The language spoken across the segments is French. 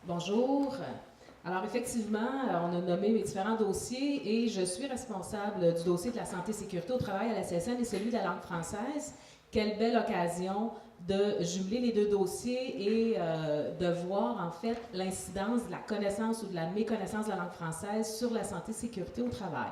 Bonjour. Alors effectivement, on a nommé mes différents dossiers et je suis responsable du dossier de la santé et sécurité au travail à la CSN et celui de la langue française. Quelle belle occasion de jumeler les deux dossiers et de voir en fait l'incidence de la connaissance ou de la méconnaissance de la langue française sur la santé et sécurité au travail.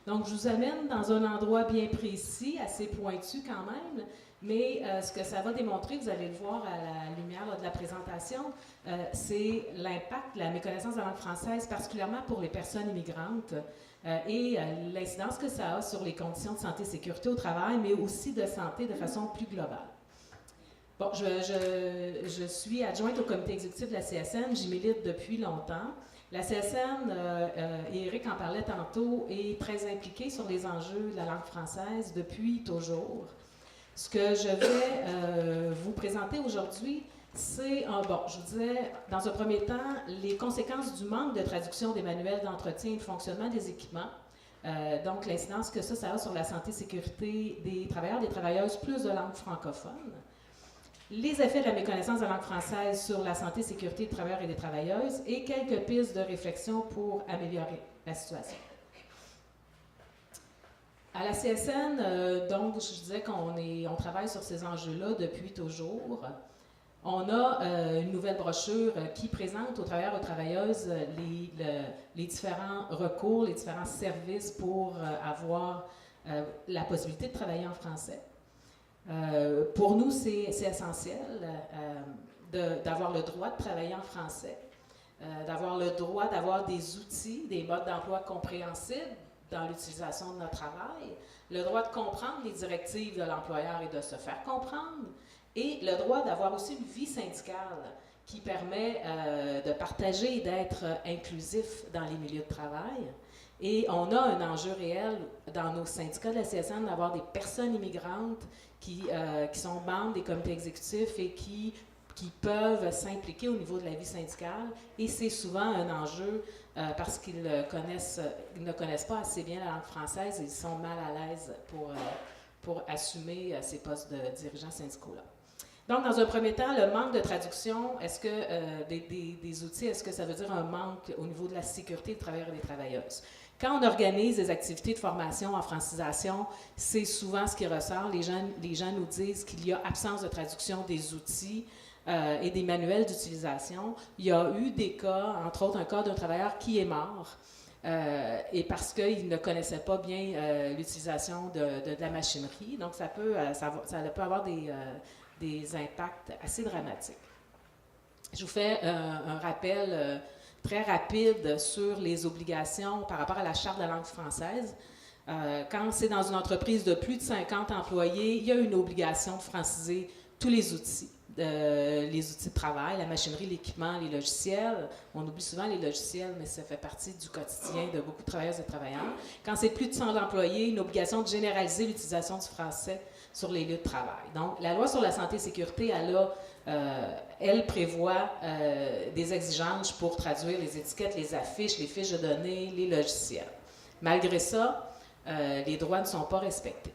Donc, je vous amène dans un endroit bien précis, assez pointu quand même, mais ce que ça va démontrer, vous allez le voir à la lumière là, de la présentation, c'est l'impact de la méconnaissance de la langue française, particulièrement pour les personnes immigrantes, et l'incidence que ça a sur les conditions de santé et sécurité au travail, mais aussi de santé de façon plus globale. Bon, je suis adjointe au comité exécutif de la CSN, j'y milite depuis longtemps. La CSN, et Eric en parlait tantôt, est très impliquée sur les enjeux de la langue française depuis toujours. Ce que je vais vous présenter aujourd'hui, c'est, bon, je vous disais, dans un premier temps, les conséquences du manque de traduction des manuels d'entretien et de fonctionnement des équipements. Donc, l'incidence que ça a sur la santé et sécurité des travailleurs, des travailleuses, plus de langue francophone. Les effets de la méconnaissance de la langue française sur la santé et sécurité des travailleurs et des travailleuses et quelques pistes de réflexion pour améliorer la situation. À la CSN, donc, je disais qu'on travaille sur ces enjeux-là depuis toujours. On a une nouvelle brochure qui présente aux travailleurs et aux travailleuses les différents recours, les différents services pour avoir la possibilité de travailler en français. Pour nous, c'est essentiel d'avoir le droit de travailler en français, d'avoir le droit d'avoir des outils, des modes d'emploi compréhensibles dans l'utilisation de notre travail, le droit de comprendre les directives de l'employeur et de se faire comprendre, et le droit d'avoir aussi une vie syndicale qui permet de partager et d'être inclusif dans les milieux de travail. Et on a un enjeu réel dans nos syndicats de la CSN d'avoir des personnes immigrantes qui sont membres des comités exécutifs et qui peuvent s'impliquer au niveau de la vie syndicale. Et c'est souvent un enjeu parce qu'ils ne connaissent pas assez bien la langue française et ils sont mal à l'aise pour assumer ces postes de dirigeants syndicaux-là. Donc, dans un premier temps, le manque de traduction, est-ce que des outils, est-ce que ça veut dire un manque au niveau de la sécurité des travailleurs et des travailleuses? Quand on organise des activités de formation en francisation, c'est souvent ce qui ressort. Les gens nous disent qu'il y a absence de traduction des outils et des manuels d'utilisation. Il y a eu des cas, entre autres un cas d'un travailleur qui est mort et parce qu'il ne connaissait pas bien l'utilisation de la machinerie. Donc, ça peut avoir des impacts assez dramatiques. Je vous fais un rappel très rapide sur les obligations par rapport à la Charte de la langue française. Quand c'est dans une entreprise de plus de 50 employés, il y a une obligation de franciser tous les outils de travail, la machinerie, l'équipement, les logiciels. On oublie souvent les logiciels, mais ça fait partie du quotidien de beaucoup de travailleuses et de travailleurs. Quand c'est plus de 100 employés, une obligation de généraliser l'utilisation du français sur les lieux de travail. Donc, la loi sur la santé et sécurité, elle prévoit des exigences pour traduire les étiquettes, les affiches, les fiches de données, les logiciels. Malgré ça, les droits ne sont pas respectés.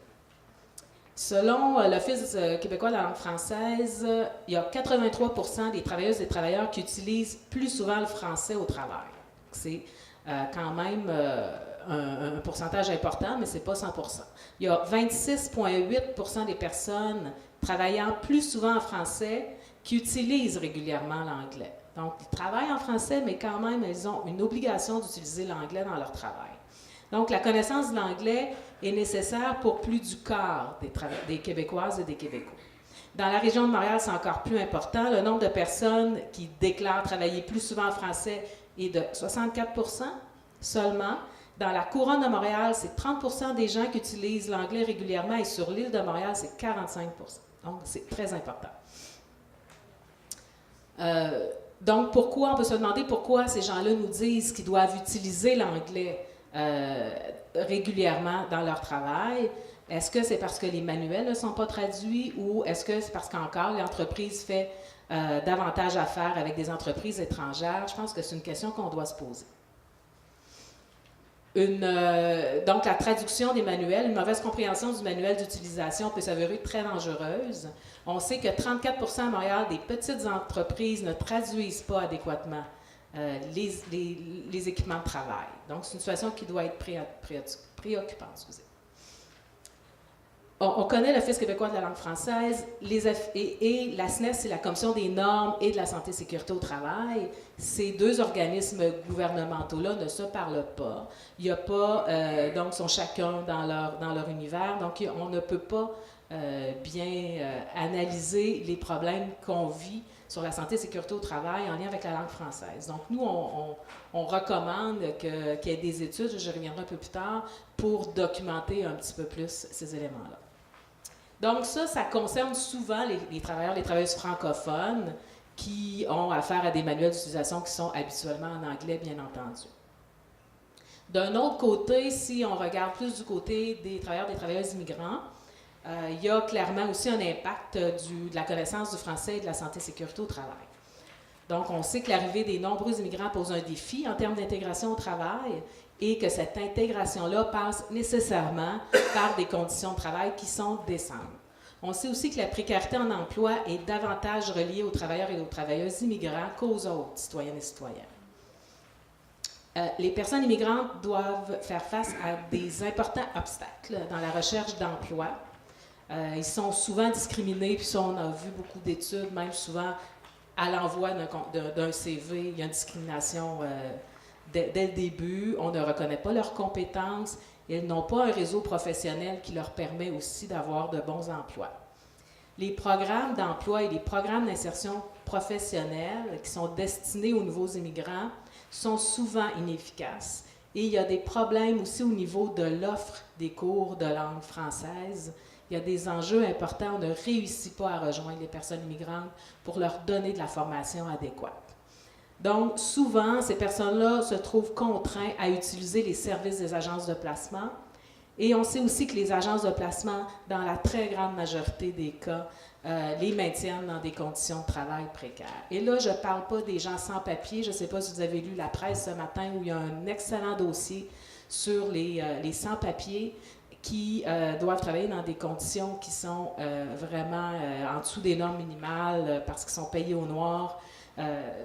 Selon l'Office québécois de la langue française, il y a 83% des travailleuses et travailleurs qui utilisent plus souvent le français au travail. C'est quand même un pourcentage important, mais ce n'est pas 100%. Il y a 26,8% des personnes travaillant plus souvent en français qui utilisent régulièrement l'anglais. Donc, ils travaillent en français, mais quand même, elles ont une obligation d'utiliser l'anglais dans leur travail. Donc, la connaissance de l'anglais est nécessaire pour plus du quart des Québécoises et des Québécois. Dans la région de Montréal, c'est encore plus important. Le nombre de personnes qui déclarent travailler plus souvent en français est de 64% seulement. Dans la couronne de Montréal, c'est 30% des gens qui utilisent l'anglais régulièrement et sur l'île de Montréal, c'est 45%. Donc, c'est très important. Donc, on peut se demander pourquoi ces gens-là nous disent qu'ils doivent utiliser l'anglais régulièrement dans leur travail. Est-ce que c'est parce que les manuels ne sont pas traduits ou est-ce que c'est parce qu'encore l'entreprise fait davantage affaire avec des entreprises étrangères? Je pense que c'est une question qu'on doit se poser. Donc, la traduction des manuels, une mauvaise compréhension du manuel d'utilisation peut s'avérer très dangereuse. On sait que 34% à Montréal des petites entreprises ne traduisent pas adéquatement les équipements de travail. Donc, c'est une situation qui doit être préoccupante. Excusez. On connaît l'Office québécois de la langue française et la SNES, c'est la Commission des normes et de la santé et sécurité au travail. Ces deux organismes gouvernementaux-là ne se parlent pas. Il n'y a pas, donc, sont chacun dans leur univers. Donc, on ne peut pas bien analyser les problèmes qu'on vit sur la santé et sécurité au travail en lien avec la langue française. Donc, nous, on recommande qu'il y ait des études, je reviendrai un peu plus tard, pour documenter un petit peu plus ces éléments-là. Donc ça concerne souvent les travailleurs, les travailleuses francophones qui ont affaire à des manuels d'utilisation qui sont habituellement en anglais, bien entendu. D'un autre côté, si on regarde plus du côté des travailleurs, des travailleuses immigrants, il y a clairement aussi un impact de la connaissance du français et de la santé et sécurité au travail. Donc, on sait que l'arrivée des nombreux immigrants pose un défi en termes d'intégration au travail et que cette intégration-là passe nécessairement par des conditions de travail qui sont décentes. On sait aussi que la précarité en emploi est davantage reliée aux travailleurs et aux travailleuses immigrants qu'aux autres citoyennes et citoyens. Les personnes immigrantes doivent faire face à des importants obstacles dans la recherche d'emploi. Ils sont souvent discriminés, puis ça, on a vu beaucoup d'études, même souvent à l'envoi d'un CV, il y a une discrimination dès le début, on ne reconnaît pas leurs compétences, et ils n'ont pas un réseau professionnel qui leur permet aussi d'avoir de bons emplois. Les programmes d'emploi et les programmes d'insertion professionnelle qui sont destinés aux nouveaux immigrants sont souvent inefficaces. Et il y a des problèmes aussi au niveau de l'offre des cours de langue française. Il y a des enjeux importants. On ne réussit pas à rejoindre les personnes immigrantes pour leur donner de la formation adéquate. Donc, souvent, ces personnes-là se trouvent contraintes à utiliser les services des agences de placement. Et on sait aussi que les agences de placement, dans la très grande majorité des cas, les maintiennent dans des conditions de travail précaires. Et là, je ne parle pas des gens sans papier. Je ne sais pas si vous avez lu la presse ce matin où il y a un excellent dossier sur les sans-papiers qui doivent travailler dans des conditions qui sont vraiment en dessous des normes minimales parce qu'ils sont payés au noir.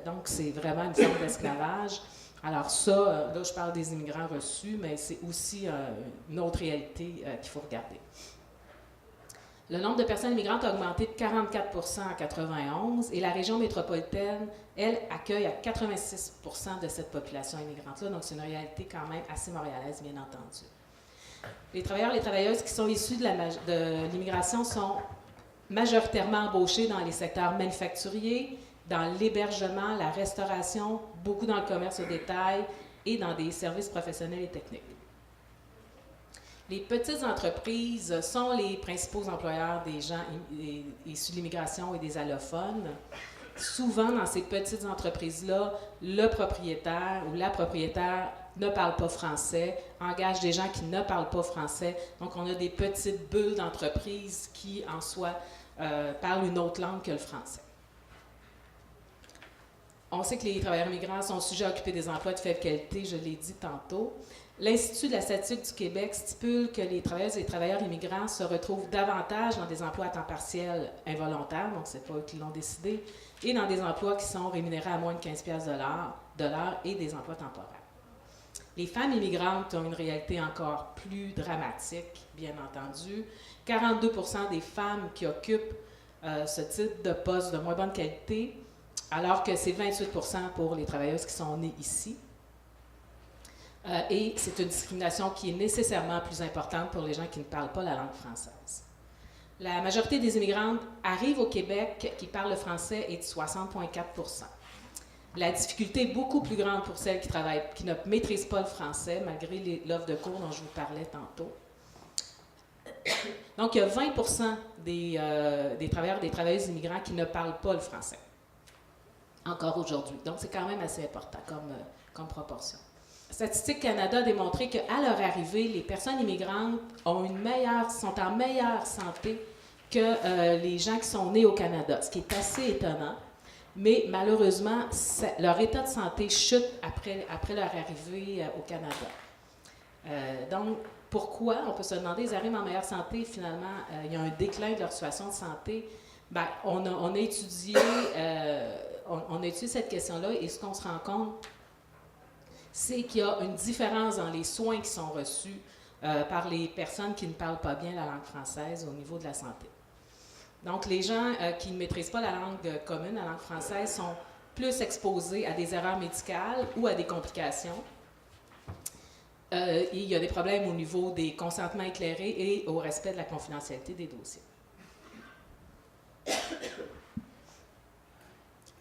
Donc, c'est vraiment une forme d'esclavage. Alors ça, là, je parle des immigrants reçus, mais c'est aussi une autre réalité qu'il faut regarder. Le nombre de personnes immigrantes a augmenté de 44 % en 1991 et la région métropolitaine, elle, accueille à 86 % de cette population immigrante-là. Donc, c'est une réalité quand même assez montréalaise, bien entendu. Les travailleurs et les travailleuses qui sont issus de l'immigration sont majoritairement embauchés dans les secteurs manufacturiers, dans l'hébergement, la restauration, beaucoup dans le commerce au détail et dans des services professionnels et techniques. Les petites entreprises sont les principaux employeurs des gens issus de l'immigration et des allophones. Souvent, dans ces petites entreprises-là, le propriétaire ou la propriétaire ne parle pas français, engage des gens qui ne parlent pas français. Donc, on a des petites bulles d'entreprises qui, en soi, parlent une autre langue que le français. On sait que les travailleurs migrants sont sujets à occuper des emplois de faible qualité, je l'ai dit tantôt. L'Institut de la statistique du Québec stipule que les travailleuses et les travailleurs immigrants se retrouvent davantage dans des emplois à temps partiel involontaires, donc ce n'est pas eux qui l'ont décidé, et dans des emplois qui sont rémunérés à moins de 15$ de l'heure et des emplois temporaires. Les femmes immigrantes ont une réalité encore plus dramatique, bien entendu. 42 % des femmes qui occupent ce type de poste de moins bonne qualité, alors que c'est 28 % pour les travailleuses qui sont nées ici. Et c'est une discrimination qui est nécessairement plus importante pour les gens qui ne parlent pas la langue française. La majorité des immigrantes arrivent au Québec qui parlent le français est de 60,4 %. La difficulté est beaucoup plus grande pour celles qui ne maîtrisent pas le français, malgré l'offre de cours dont je vous parlais tantôt. Donc, il y a 20 % des travailleurs et des travailleuses immigrants qui ne parlent pas le français, encore aujourd'hui. Donc, c'est quand même assez important comme proportion. Statistique Canada a démontré qu'à leur arrivée, les personnes immigrantes sont en meilleure santé que les gens qui sont nés au Canada, ce qui est assez étonnant. Mais malheureusement, leur état de santé chute après leur arrivée au Canada. Donc, pourquoi? On peut se demander, ils arrivent en meilleure santé, finalement, il y a un déclin de leur situation de santé. Bien, on a étudié cette question-là et ce qu'on se rend compte, c'est qu'il y a une différence dans les soins qui sont reçus par les personnes qui ne parlent pas bien la langue française au niveau de la santé. Donc, les gens qui ne maîtrisent pas la langue commune, la langue française, sont plus exposés à des erreurs médicales ou à des complications. Et il y a des problèmes au niveau des consentements éclairés et au respect de la confidentialité des dossiers.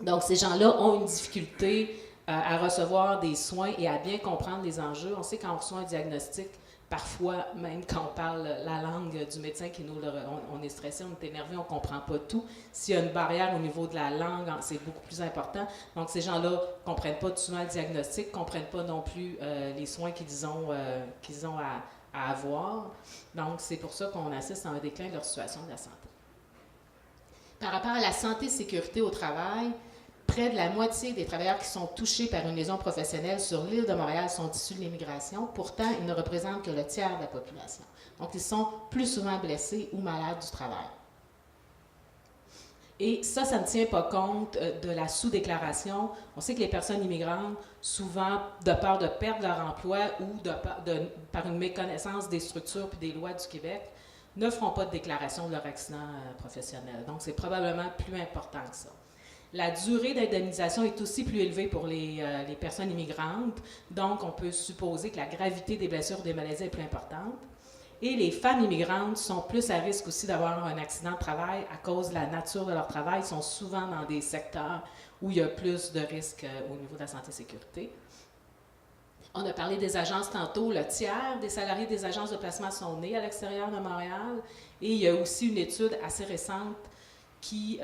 Donc, ces gens-là ont une difficulté à recevoir des soins et à bien comprendre les enjeux. On sait quand on reçoit un diagnostic, parfois, même quand on parle la langue du médecin, on est stressé, on est énervé, on ne comprend pas tout. S'il y a une barrière au niveau de la langue, c'est beaucoup plus important. Donc, ces gens-là ne comprennent pas souvent le diagnostic, ne comprennent pas non plus les soins qu'ils ont à avoir. Donc, c'est pour ça qu'on assiste à un déclin de leur situation de la santé. Par rapport à la santé-sécurité au travail, près de la moitié des travailleurs qui sont touchés par une lésion professionnelle sur l'île de Montréal sont issus de l'immigration. Pourtant, ils ne représentent que le tiers de la population. Donc, ils sont plus souvent blessés ou malades du travail. Et ça ne tient pas compte de la sous-déclaration. On sait que les personnes immigrantes, souvent, de peur de perdre leur emploi ou par une méconnaissance des structures et des lois du Québec, ne feront pas de déclaration de leur accident professionnel. Donc, c'est probablement plus important que ça. La durée d'indemnisation est aussi plus élevée pour les personnes immigrantes, donc on peut supposer que la gravité des blessures ou des maladies est plus importante. Et les femmes immigrantes sont plus à risque aussi d'avoir un accident de travail à cause de la nature de leur travail. Ils sont souvent dans des secteurs où il y a plus de risques au niveau de la santé et sécurité. On a parlé des agences tantôt. Le tiers des salariés des agences de placement sont nés à l'extérieur de Montréal. Et il y a aussi une étude assez récente qui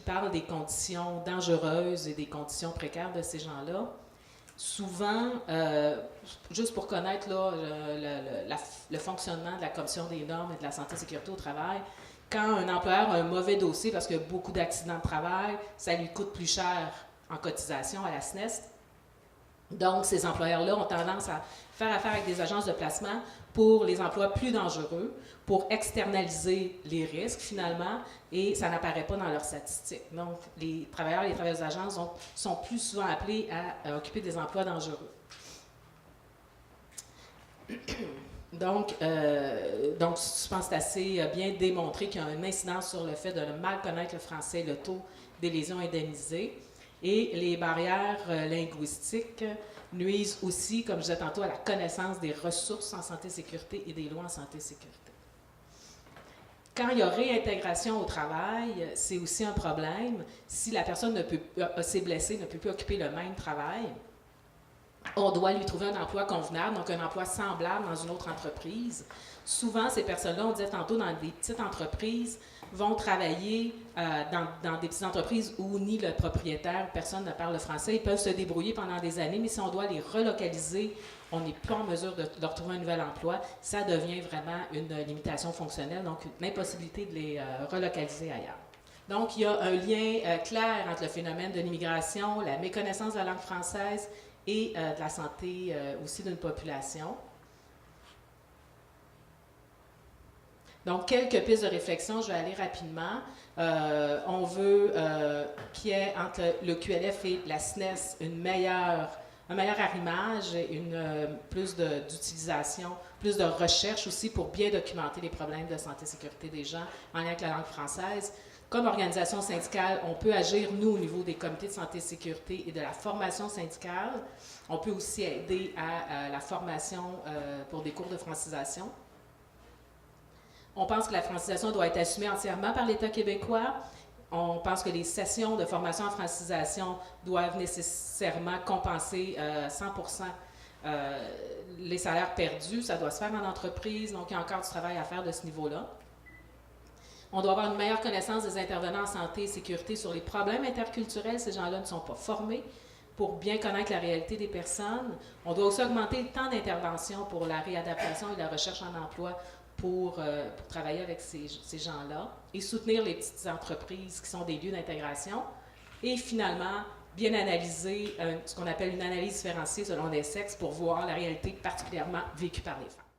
parle des conditions dangereuses et des conditions précaires de ces gens-là. Souvent, juste pour connaître là, le fonctionnement de la Commission des normes et de la santé et sécurité au travail, quand un employeur a un mauvais dossier parce qu'il y a beaucoup d'accidents de travail, ça lui coûte plus cher en cotisation à la SNES. Donc, ces employeurs-là ont tendance à faire affaire avec des agences de placement pour les emplois plus dangereux, pour externaliser les risques finalement, et ça n'apparaît pas dans leurs statistiques. Donc, les travailleurs et les travailleuses d'agences sont plus souvent appelés à occuper des emplois dangereux. Donc, je pense que c'est assez bien démontré qu'il y a une incidence sur le fait de mal connaître le français, le taux des lésions indemnisées. Et les barrières linguistiques nuisent aussi, comme je disais tantôt, à la connaissance des ressources en santé et sécurité et des lois en santé et sécurité. Quand il y a réintégration au travail, c'est aussi un problème. Si la personne s'est blessée, ne peut plus occuper le même travail, on doit lui trouver un emploi convenable, donc un emploi semblable dans une autre entreprise. Souvent, ces personnes-là, on disait tantôt, dans des petites entreprises, vont travailler dans des petites entreprises où ni le propriétaire, personne ne parle le français. Ils peuvent se débrouiller pendant des années, mais si on doit les relocaliser, on n'est pas en mesure de leur trouver un nouvel emploi. Ça devient vraiment une limitation fonctionnelle, donc une impossibilité de les relocaliser ailleurs. Donc, il y a un lien clair entre le phénomène de l'immigration, la méconnaissance de la langue française et de la santé aussi d'une population. Donc, quelques pistes de réflexion, je vais aller rapidement. On veut qu'il y ait entre le QLF et la SNES un meilleur arrimage, plus d'utilisation, plus de recherche aussi pour bien documenter les problèmes de santé et sécurité des gens en lien avec la langue française. Comme organisation syndicale, on peut agir, nous, au niveau des comités de santé et sécurité et de la formation syndicale. On peut aussi aider à la formation pour des cours de francisation. On pense que la francisation doit être assumée entièrement par l'État québécois. On pense que les sessions de formation en francisation doivent nécessairement compenser 100% les salaires perdus. Ça doit se faire en entreprise, donc il y a encore du travail à faire de ce niveau-là. On doit avoir une meilleure connaissance des intervenants en santé et sécurité sur les problèmes interculturels. Ces gens-là ne sont pas formés pour bien connaître la réalité des personnes. On doit aussi augmenter le temps d'intervention pour la réadaptation et la recherche en emploi pour travailler avec ces gens-là et soutenir les petites entreprises qui sont des lieux d'intégration. Et finalement, bien analyser ce qu'on appelle une analyse différenciée selon les sexes pour voir la réalité particulièrement vécue par les femmes.